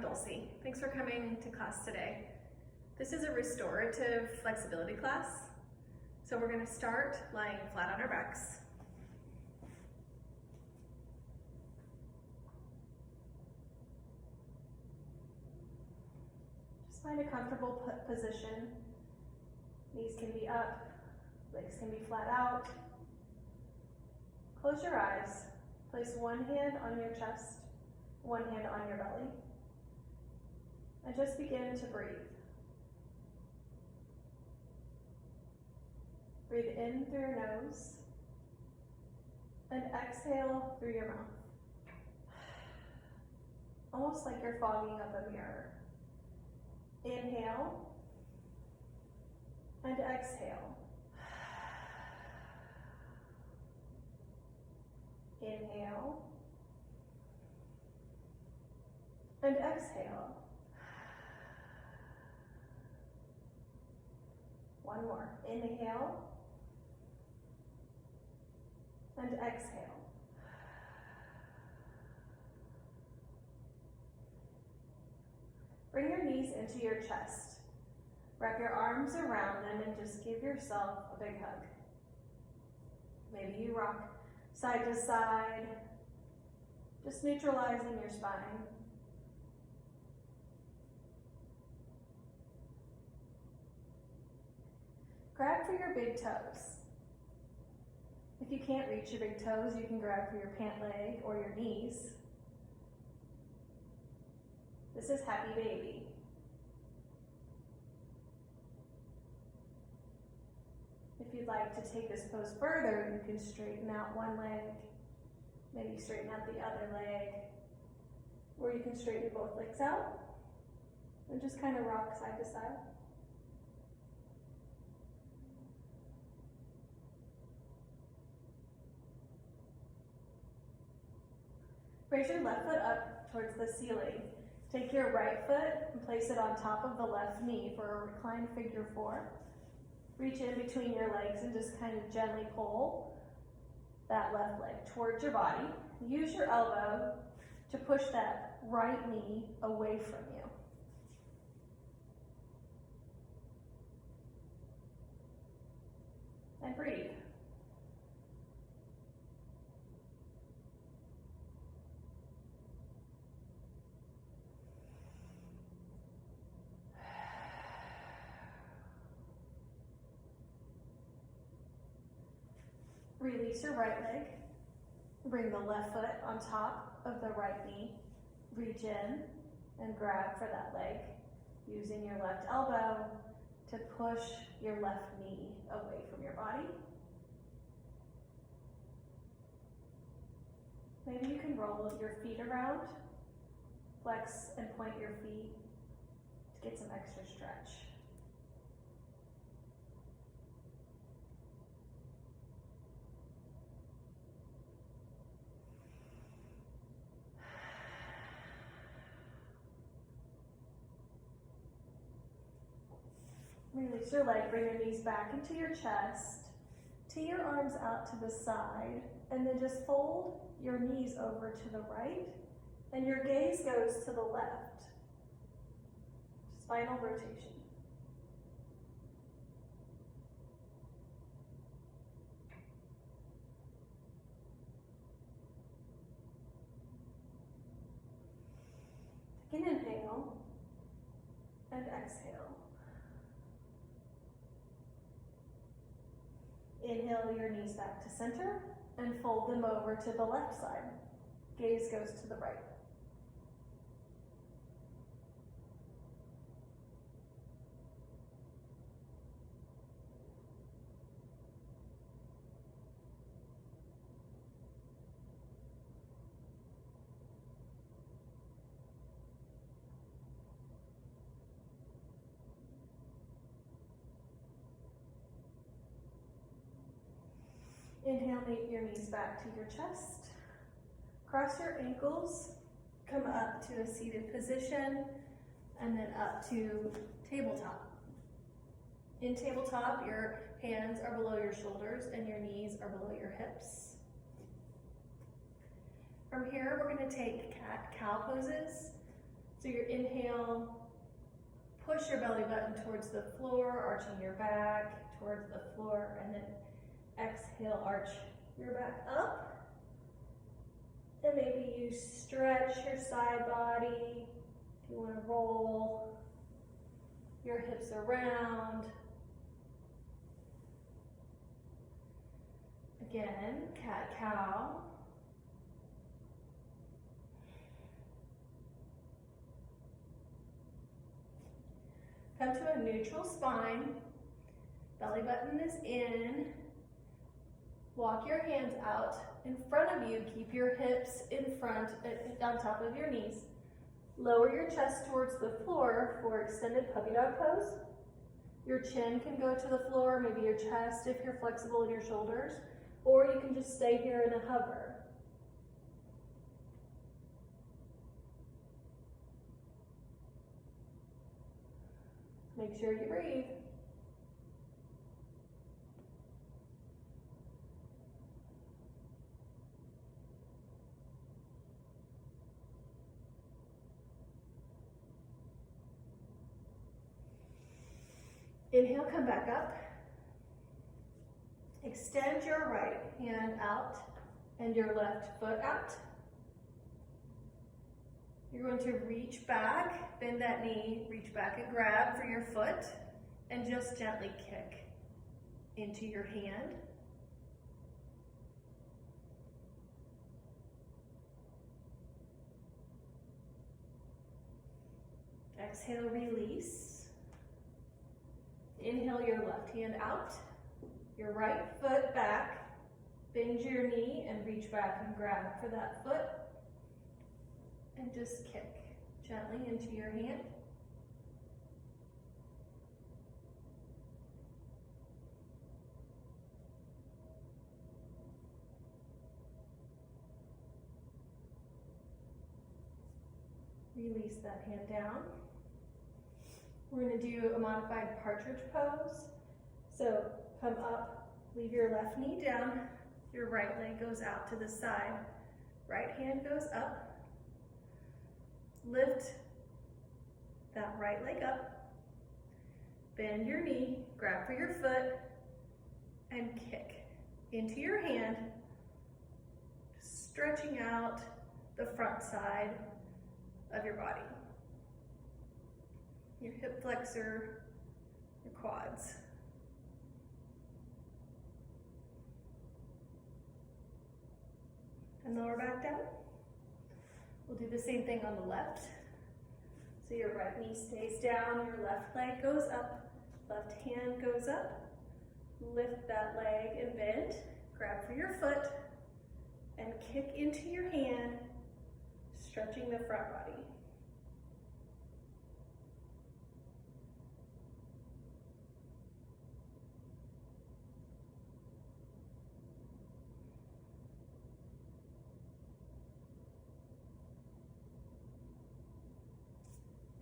Dulcie. Thanks for coming to class today. This is a restorative flexibility class. So we're going to start lying flat on our backs. Just find a comfortable position. Knees can be up, legs can be flat out. Close your eyes. Place one hand on your chest, one hand on your belly. And just begin to breathe. Breathe in through your nose and exhale through your mouth. Almost like you're fogging up a mirror. Inhale and exhale. Inhale and exhale. One more. Inhale and exhale. Bring your knees into your chest. Wrap your arms around them and just give yourself a big hug. Maybe you rock side to side, just neutralizing your spine. Grab for your big toes. If you can't reach your big toes, you can grab for your pant leg or your knees. This is happy baby. If you'd like to take this pose further, you can straighten out one leg, maybe straighten out the other leg, or you can straighten both legs out and just kind of rock side to side. Raise your left foot up towards the ceiling. Take your right foot and place it on top of the left knee for a reclined figure four. Reach in between your legs and just kind of gently pull that left leg towards your body. Use your elbow to push that right knee away from you. And breathe. Release your right leg. Bring the left foot on top of the right knee. Reach in and grab for that leg, using your left elbow to push your left knee away from your body. Maybe you can roll your feet around, flex and point your feet to get some extra stretch. Release your leg, bring your knees back into your chest, tee your arms out to the side, and then just fold your knees over to the right, and your gaze goes to the left. Spinal rotation. Take an inhale and exhale. Inhale your knees back to center and fold them over to the left side. Gaze goes to the right. Inhale, your knees back to your chest. Cross your ankles, come up to a seated position, and then up to tabletop. In tabletop, your hands are below your shoulders and your knees are below your hips. From here, we're going to take cat-cow poses. So your inhale, push your belly button towards the floor, arching your back towards the floor, and then exhale, arch your back up. And maybe you stretch your side body. If you want to roll your hips around. Again, cat-cow. Come to a neutral spine. Belly button is in. Walk your hands out in front of you. Keep your hips in front, on top of your knees. Lower your chest towards the floor for extended puppy dog pose. Your chin can go to the floor, maybe your chest if you're flexible in your shoulders, or you can just stay here in a hover. Make sure you breathe. Inhale, come back up. Extend your right hand out and your left foot out. You're going to reach back, bend that knee, reach back and grab for your foot, and just gently kick into your hand. Exhale, release. Inhale your left hand out, your right foot back, bend your knee and reach back and grab for that foot, and just kick gently into your hand. Release that hand down. We're going to do a modified partridge pose. So come up, leave your left knee down, your right leg goes out to the side, right hand goes up, lift that right leg up, bend your knee, grab for your foot, and kick into your hand, stretching out the front side of your body. Your hip flexor, your quads. And lower back down. We'll do the same thing on the left. So your right knee stays down, your left leg goes up, left hand goes up. Lift that leg and bend. Grab for your foot and kick into your hand, stretching the front body.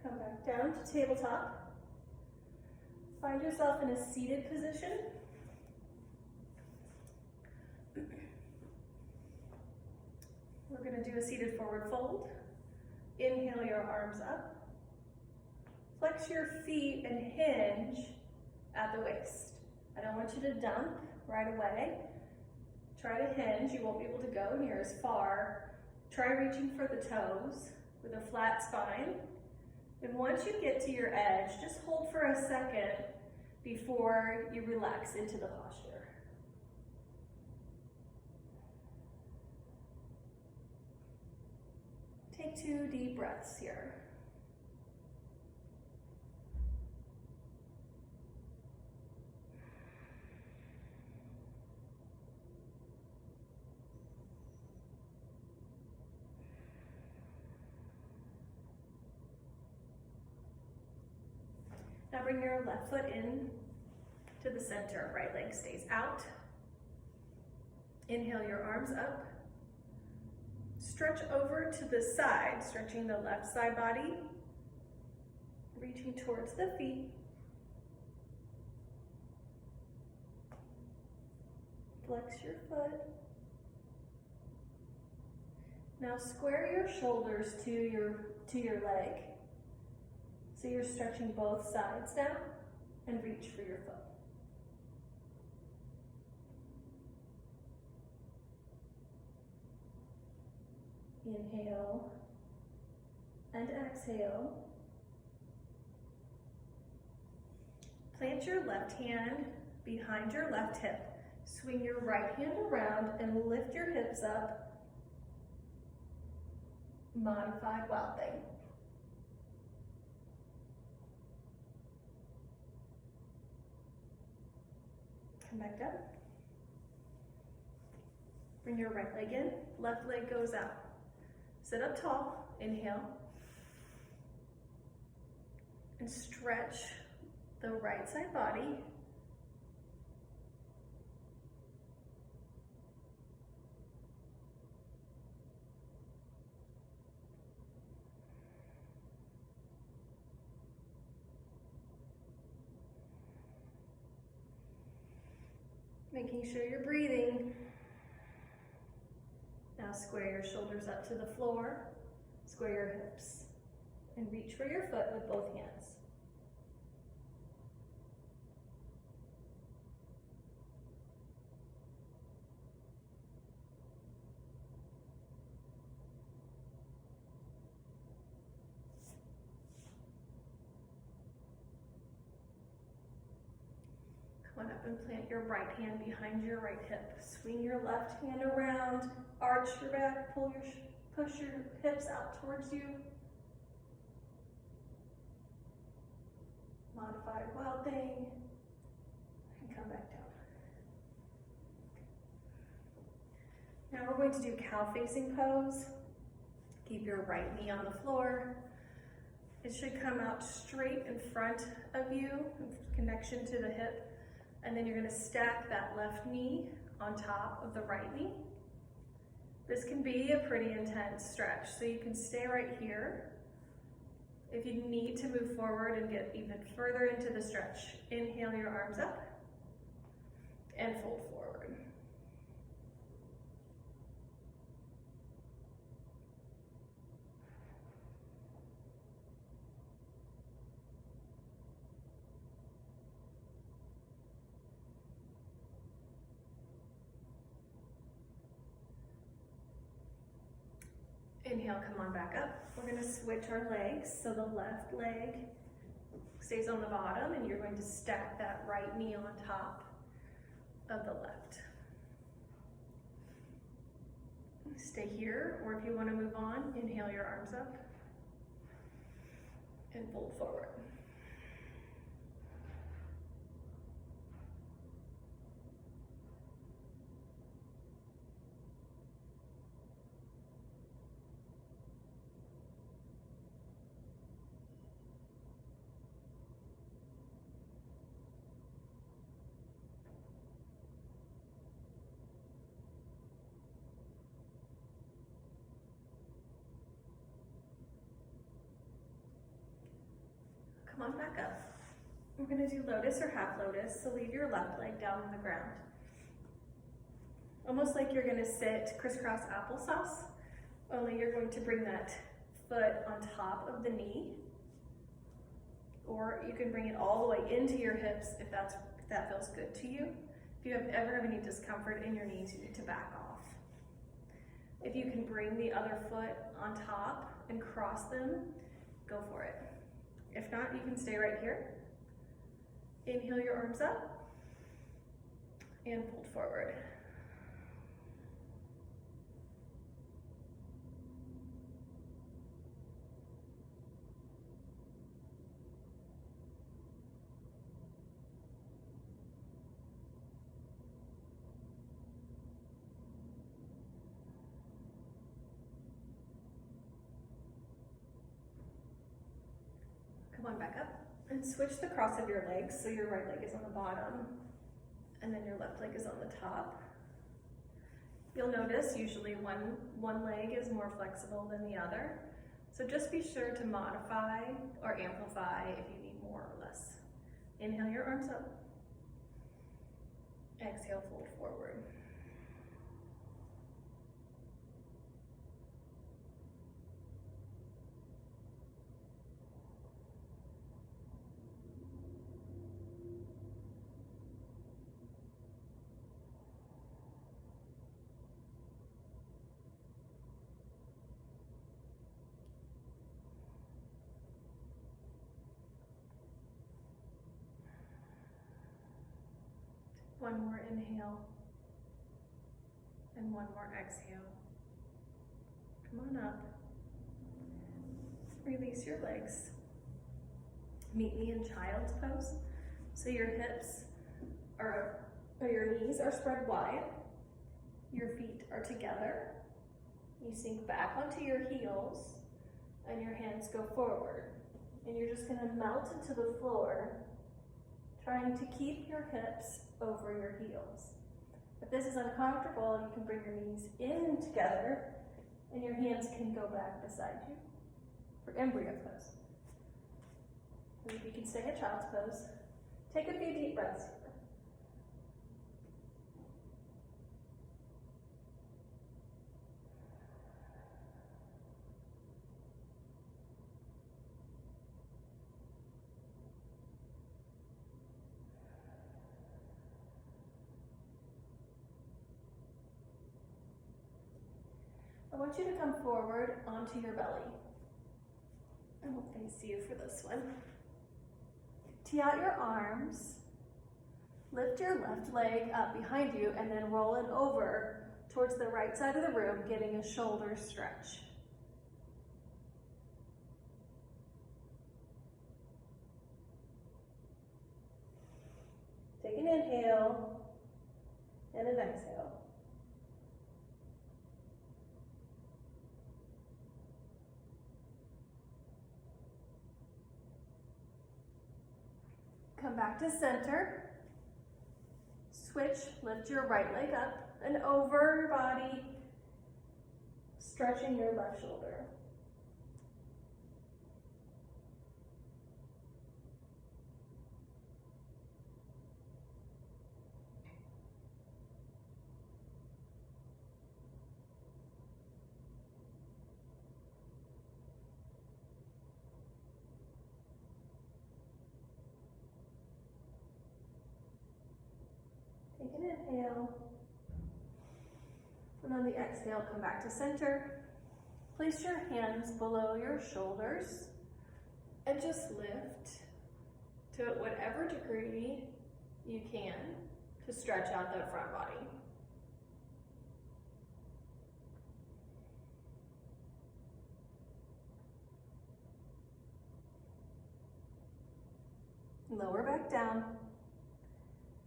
Come back down to tabletop. Find yourself in a seated position. We're going to do a seated forward fold. Inhale your arms up. Flex your feet and hinge at the waist. I don't want you to dump right away. Try to hinge. You won't be able to go near as far. Try reaching for the toes with a flat spine. And once you get to your edge, just hold for a second before you relax into the posture. Take 2 deep breaths here. Now bring your left foot in to the center. Right leg stays out. Inhale your arms up. Stretch over to the side, stretching the left side body, reaching towards the feet. Flex your foot. Now square your shoulders to your leg. So you're stretching both sides now and reach for your foot. Inhale and exhale. Plant your left hand behind your left hip. Swing your right hand around and lift your hips up. Modified wild thing. Come back up. Bring your right leg in, left leg goes out. Sit up tall, inhale. And stretch the right side body. Making sure you're breathing. Now square your shoulders up to the floor, square your hips, and reach for your foot with both hands. Come on up and plant your right hand behind your right hip. Swing your left hand around, arch your back, push your hips out towards you. Modified wild thing, and come back down. Now we're going to do cow facing pose. Keep your right knee on the floor. It should come out straight in front of you, connection to the hip. And then you're going to stack that left knee on top of the right knee. This can be a pretty intense stretch, so you can stay right here. If you need to move forward and get even further into the stretch, inhale your arms up and fold forward. Inhale, come on back up. We're going to switch our legs. So the left leg stays on the bottom and you're going to stack that right knee on top of the left. Stay here, or if you want to move on, inhale your arms up and fold forward. Come on back up. We're going to do lotus or half lotus, so leave your left leg down on the ground. Almost like you're going to sit crisscross applesauce, only you're going to bring that foot on top of the knee, or you can bring it all the way into your hips if that feels good to you. If you ever have any discomfort in your knees, you need to back off. If you can bring the other foot on top and cross them, go for it. If not, you can stay right here. Inhale your arms up and fold forward. Come on back up and switch the cross of your legs. So your right leg is on the bottom and then your left leg is on the top. You'll notice usually one leg is more flexible than the other. So just be sure to modify or amplify if you need more or less. Inhale your arms up. Exhale, fold forward. One more inhale. And one more exhale. Come on up. Release your legs. Meet me in child's pose. So your hips or your knees are spread wide. Your feet are together. You sink back onto your heels and your hands go forward. And you're just gonna melt into the floor, trying to keep your hips over your heels. If this is uncomfortable, you can bring your knees in together and your hands can go back beside you for embryo pose. And if you can stay in child's pose, take a few deep breaths here. I want you to come forward onto your belly. And we'll face you for this one. Tee out your arms. Lift your left leg up behind you and then roll it over towards the right side of the room, getting a shoulder stretch. Take an inhale and an exhale. Come back to center. Switch, lift your right leg up and over your body, stretching your left shoulder. Take an inhale, and on the exhale, come back to center. Place your hands below your shoulders and just lift to whatever degree you can to stretch out that front body. Lower back down.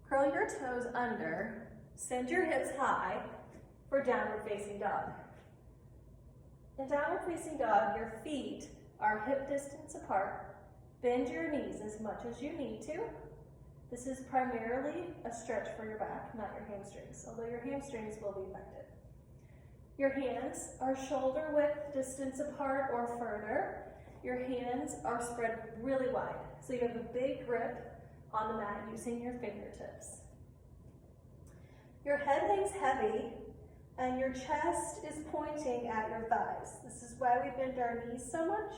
Curl your toes under, send your hips high for downward facing dog. In downward facing dog, your feet are hip distance apart. Bend your knees as much as you need to. This is primarily a stretch for your back, not your hamstrings, although your hamstrings will be affected. Your hands are shoulder width distance apart or further. Your hands are spread really wide, so you have a big grip on the mat using your fingertips. Your head hangs heavy and your chest is pointing at your thighs. This is why we bend our knees so much.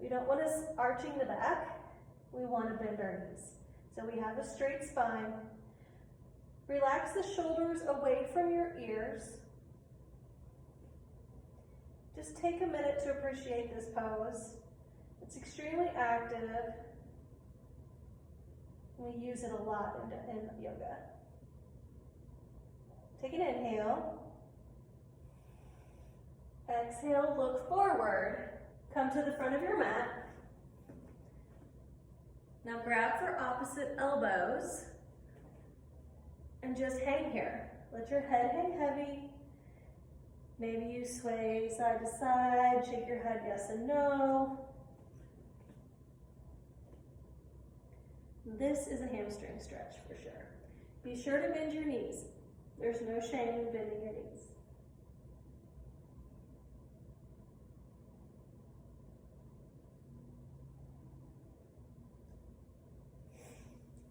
We don't want us arching the back, we want to bend our knees. So we have a straight spine. Relax the shoulders away from your ears. Just take a minute to appreciate this pose. It's extremely active. We use it a lot in yoga. Take an inhale. Exhale, look forward. Come to the front of your mat. Now grab for opposite elbows and just hang here. Let your head hang heavy. Maybe you sway side to side, shake your head yes and no. This is a hamstring stretch for sure. Be sure to bend your knees. There's no shame in bending your knees.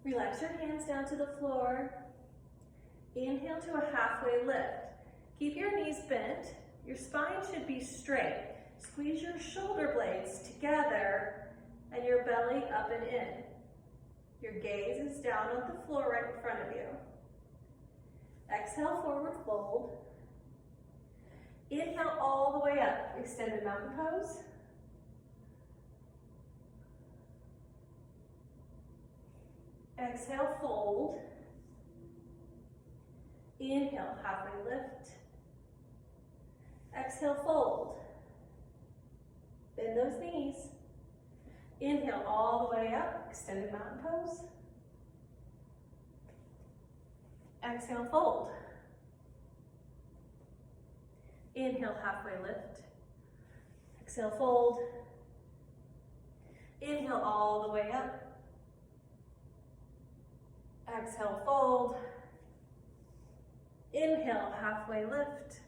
Relax your hands down to the floor. Inhale to a halfway lift. Keep your knees bent. Your spine should be straight. Squeeze your shoulder blades together and your belly up and in. Your gaze is down on the floor right in front of you. Exhale, forward fold. Inhale all the way up. Extended mountain pose. Exhale, fold. Inhale, halfway lift. Exhale, fold. Bend those knees. Inhale all the way up, extended mountain pose. Exhale, fold. Inhale, halfway lift. Exhale, fold. Inhale all the way up. Exhale, fold. Inhale, halfway lift.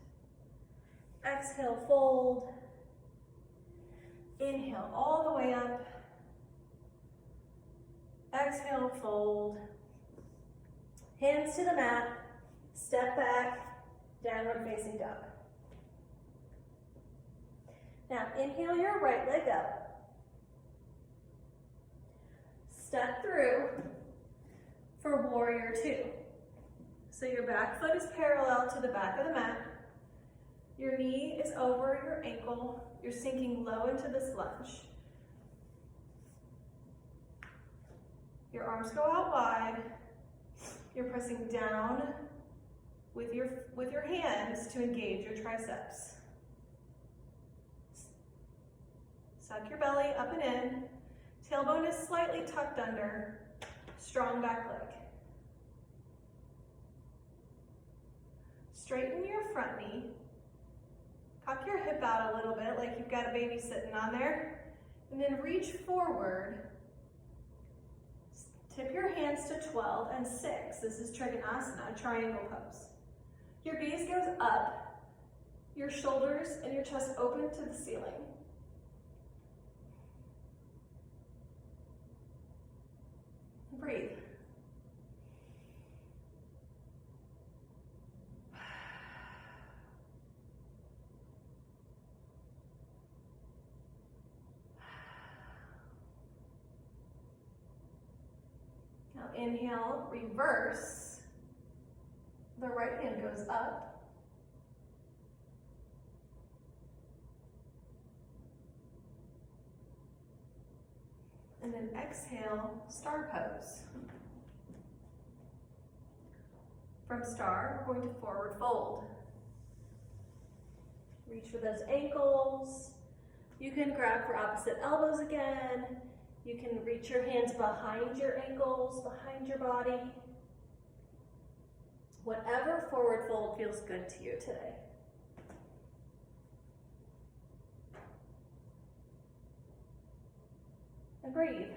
Exhale, fold. Inhale all the way up. Exhale, fold. Hands to the mat. Step back, downward facing dog. Now inhale your right leg up. Step through for warrior two. So your back foot is parallel to the back of the mat. Your knee is over your ankle. You're sinking low into this lunge. Your arms go out wide. You're pressing down with your hands to engage your triceps. Suck your belly up and in. Tailbone is slightly tucked under. Strong back leg. Straighten your front knee. Cock your hip out a little bit like you've got a baby sitting on there. And then reach forward. Tip your hands to 12 and 6. This is Trikonasana, triangle pose. Your gaze goes up. Your shoulders and your chest open to the ceiling. Breathe. Now inhale, reverse. The right hand goes up. And then exhale, star pose. From star, we're going to forward fold. Reach for those ankles. You can grab for opposite elbows again. You can reach your hands behind your ankles, behind your body. Whatever forward fold feels good to you today. And breathe.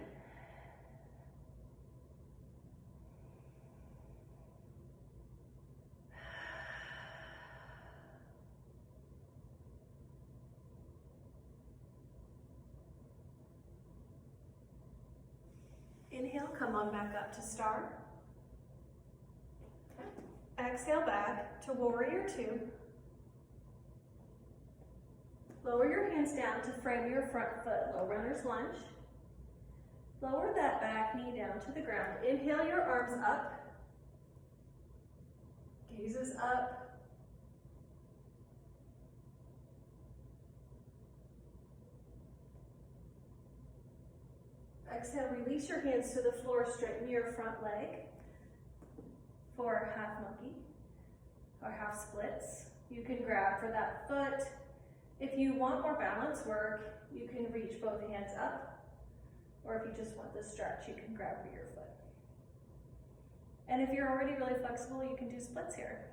Inhale, come on back up to star. Exhale back to warrior two. Lower your hands down to frame your front foot, low runner's lunge. Lower that back knee down to the ground. Inhale your arms up. Gazes up. Exhale, release your hands to the floor, straighten your front leg for half monkey or half splits. You can grab for that foot. If you want more balance work, you can reach both hands up, or if you just want the stretch, you can grab for your foot. And if you're already really flexible, you can do splits here.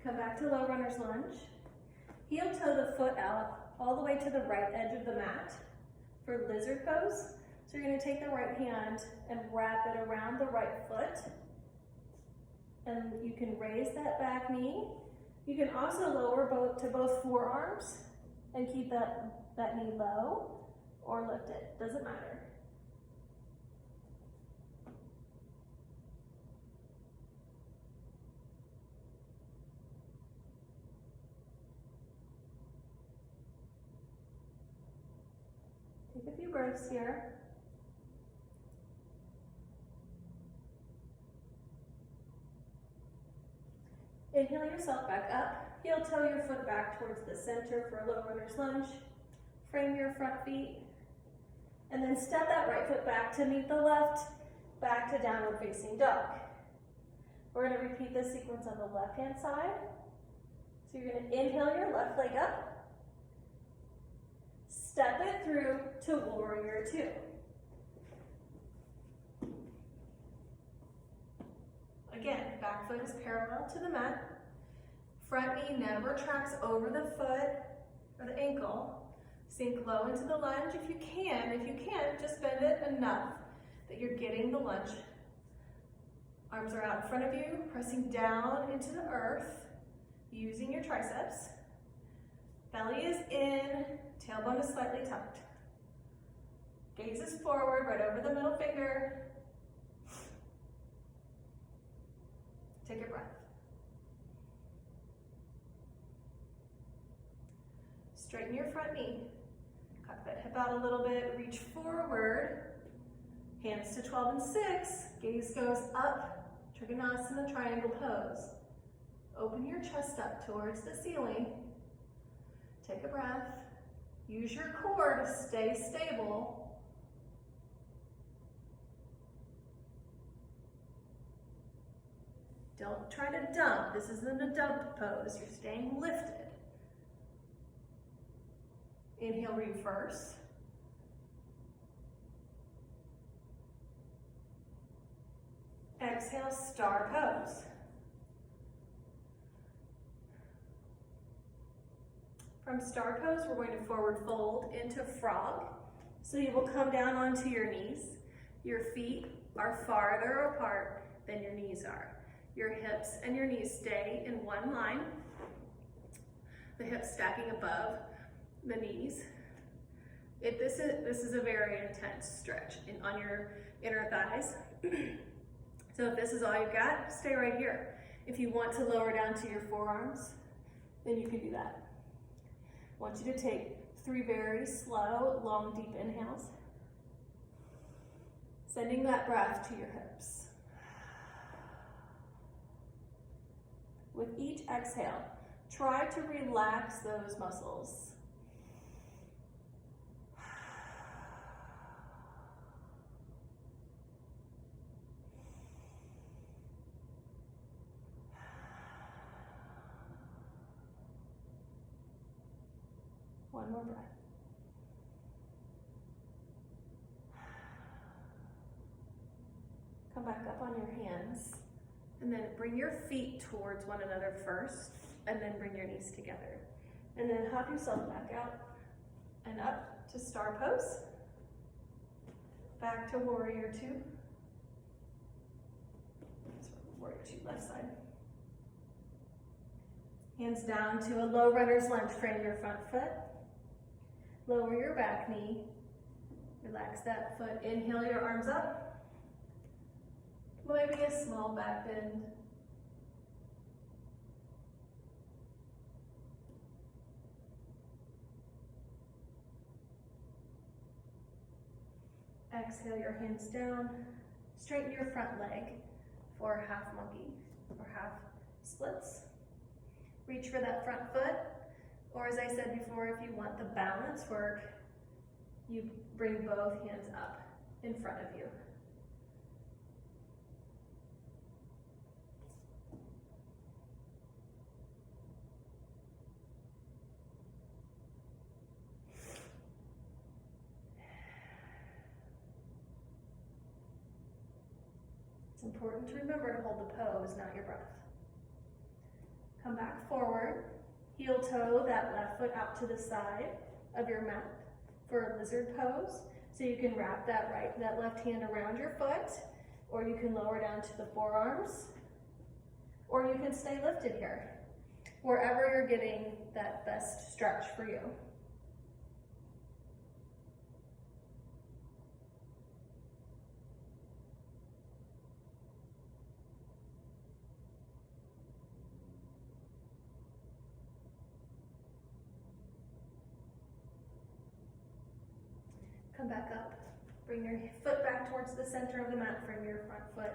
Come back to low runner's lunge. Heel toe the foot out all the way to the right edge of the mat for lizard pose. So you're going to take the right hand and wrap it around the right foot. And you can raise that back knee. You can also lower to both forearms and keep that knee low or lift it. Doesn't matter. Take a few breaths here. Inhale yourself back up. heel toe your foot back towards the center for a low runner's lunge. Frame your front feet. And then step that right foot back to meet the left, back to downward facing dog. We're going to repeat this sequence on the left hand side. So you're going to inhale your left leg up, step it through to warrior two. Again, back foot is parallel to the mat. Front knee never tracks over the foot or the ankle. Sink low into the lunge if you can. If you can't, just bend it enough that you're getting the lunge. Arms are out in front of you, pressing down into the earth, using your triceps. Belly is in, tailbone is slightly tucked. Gaze is forward, right over the middle finger. Take a breath. Straighten your front knee. Cock that hip out a little bit, reach forward. Hands to 12 and 6. Gaze goes up, Trikonasana triangle pose. Open your chest up towards the ceiling. Take a breath. Use your core to stay stable. Don't try to dump. This isn't a dump pose. You're staying lifted. Inhale, reverse. Exhale, star pose. From star pose, we're going to forward fold into frog. So you will come down onto your knees. Your feet are farther apart than your knees are. Your hips and your knees stay in one line. The hips stacking above the knees. This is a very intense stretch on your inner thighs. So if this is all you've got, stay right here. If you want to lower down to your forearms, then you can do that. I want you to take 3 very slow, long, deep inhales. Sending that breath to your hips. With each exhale, try to relax those muscles. One more breath. Come back up on your hands. And then bring your feet towards one another first, and then bring your knees together. And then hop yourself back out and up to star pose. Back to warrior two. Warrior two, left side. Hands down to a low runner's lunge. Frame your front foot. Lower your back knee. Relax that foot. Inhale your arms up. Maybe a small back bend. Exhale your hands down. Straighten your front leg for half monkey or half splits. Reach for that front foot. Or as I said before, if you want the balance work, you bring both hands up in front of you. It's important to remember to hold the pose, not your breath. Come back forward. Heel toe that left foot out to the side of your mat for a lizard pose. So you can wrap that left hand around your foot, or you can lower down to the forearms, or you can stay lifted here, wherever you're getting that best stretch for you. Come back up. Bring your foot back towards the center of the mat. Frame your front foot.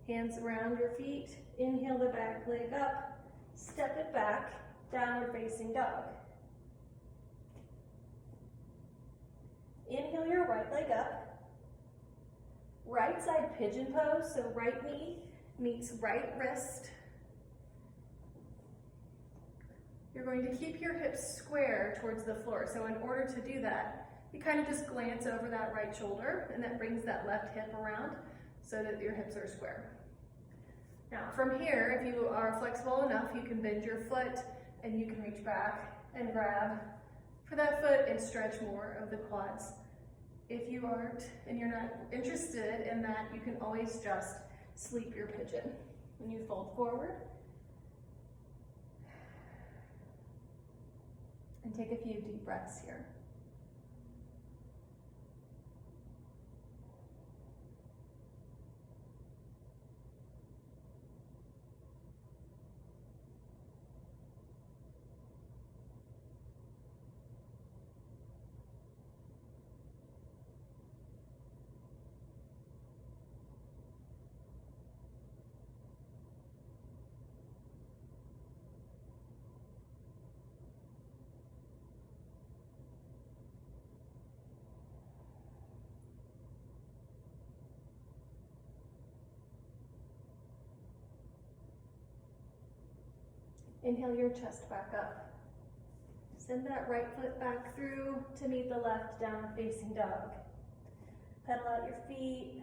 Hands around your feet. Inhale the back leg up. Step it back, downward facing dog. Inhale your right leg up. Right side pigeon pose, so right knee meets right wrist. You're going to keep your hips square towards the floor. So in order to do that, you kind of just glance over that right shoulder, and that brings that left hip around so that your hips are square. Now from here, if you are flexible enough, you can bend your foot and you can reach back and grab for that foot and stretch more of the quads. If you aren't and you're not interested in that, you can always just sleep your pigeon. When you fold forward and take a few deep breaths here. Inhale your chest back up. Send that right foot back through to meet the left down facing dog. Pedal out your feet.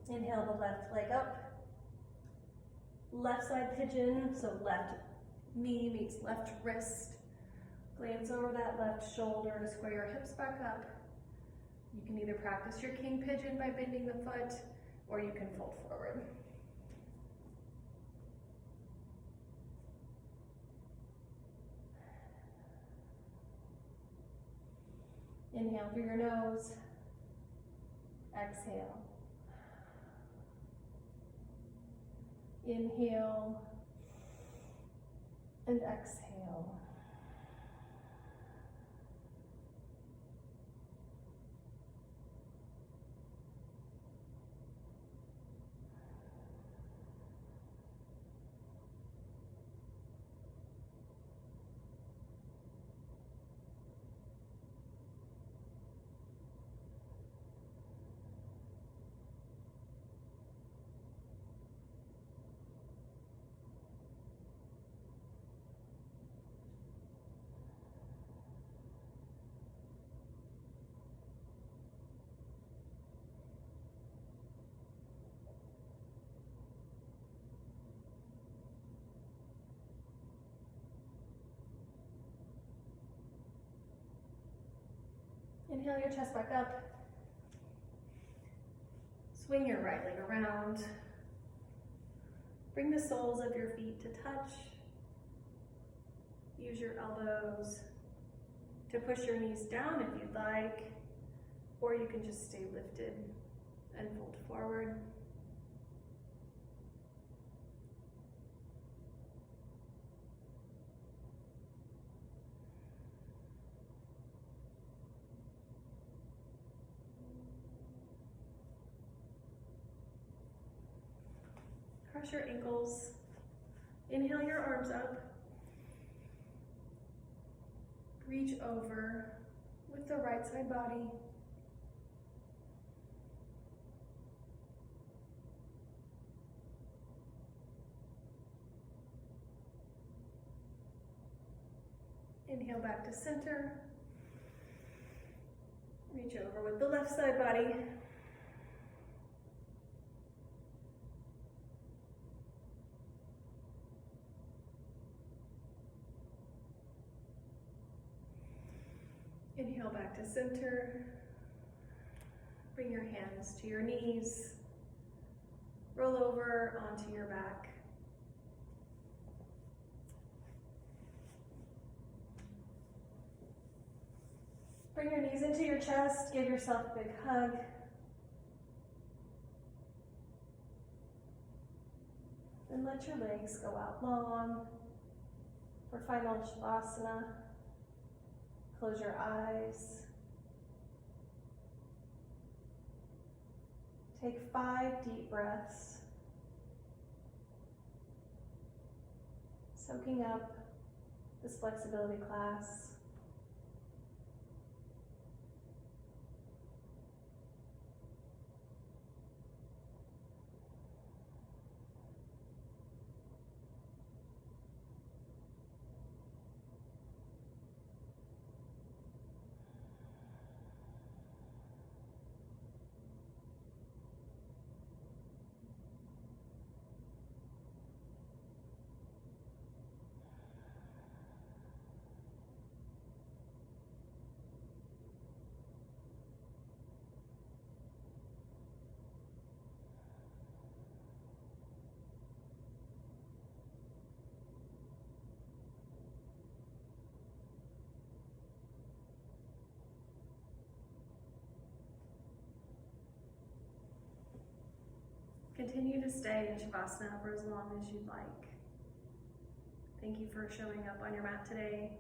Inhale the left leg up. Left side pigeon, so left knee meets left wrist. Glance over that left shoulder to square your hips back up. You can either practice your king pigeon by bending the foot, or you can fold forward. Inhale through your nose, exhale. Inhale and exhale. Inhale your chest back up. Swing your right leg around. Bring the soles of your feet to touch. Use your elbows to push your knees down if you'd like, or you can just stay lifted and fold forward. Cross your ankles. Inhale your arms up. Reach over with the right side body. Inhale back to center. Reach over with the left side body. Inhale back to center. Bring your hands to your knees. Roll over onto your back. Bring your knees into your chest. Give yourself a big hug. And let your legs go out long for final Shavasana. Close your eyes. Take 5 deep breaths. Soaking up this flexibility class. Continue to stay in Shavasana for as long as you'd like. Thank you for showing up on your mat today.